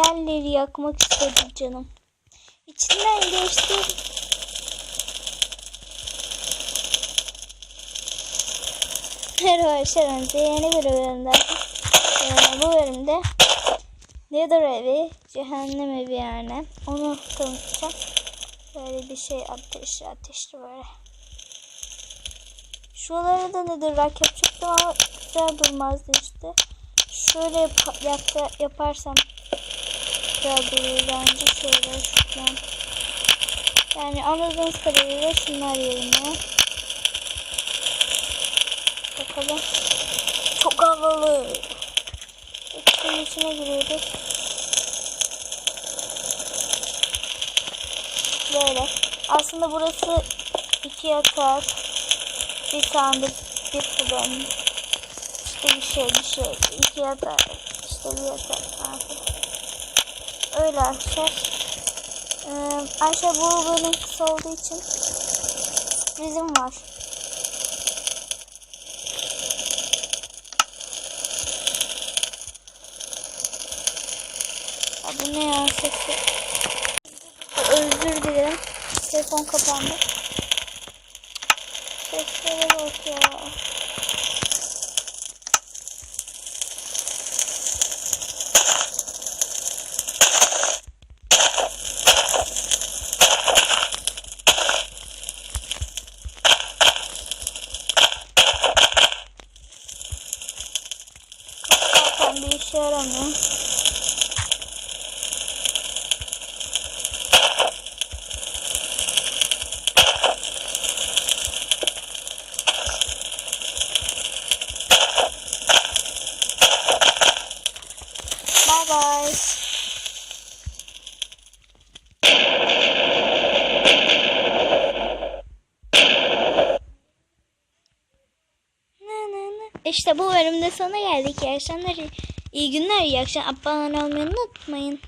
yerleri yakmak istedim canım. İçinden geçti. Merhaba arkadaşlar, yeni bir bölümde. Bu bölümde Nether evi, cehennem evi yani. Onu tanıtacağım. Böyle bir şey ateşli böyle. Şuralara da Nether rock yapacaktım ama güzel durmazdı işte. Şöyle yaparsam güzel durur bence, şöyle şuradan. Yani anladığınız kadarıyla şunlar yerine. Bakalım. Çok havalı. Şunun içine giriyoruz. Böyle. Aslında burası 2 yatak, bir sandık, bir fırın. İşte bir şey. 2 yatak, işte bir yatak. Öyle arkadaşlar. Ayşe, bu bölüm kısa olduğu için sürprizim var. Bu ne ya, sesi? Özür dilerim. Telefon kapandı. Seslere bak ya. Zaten bir işe yaramıyor. Bye bye. İşte bu bölümde sona geldik. İyi akşamlar, iyi günler, iyi akşamlar. Abone olmayı unutmayın.